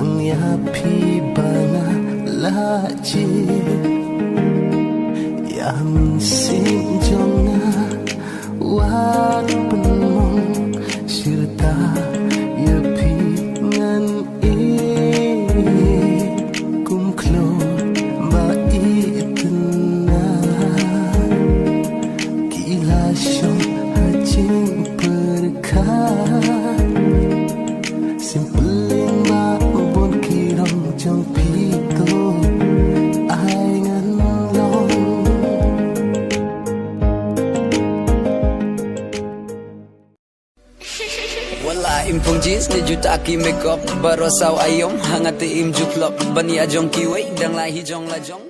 yang yapi bana laci yang sim jonga wat penong sirta yapi ngan kumklo ba itna kila syong hajing perkah simpelin ba bon kirong jong pito ai ngan long wala impong jeans ni juta ki makeup barosaw ayom hangati im juklop bani ajong kiway dang lahi jong la jong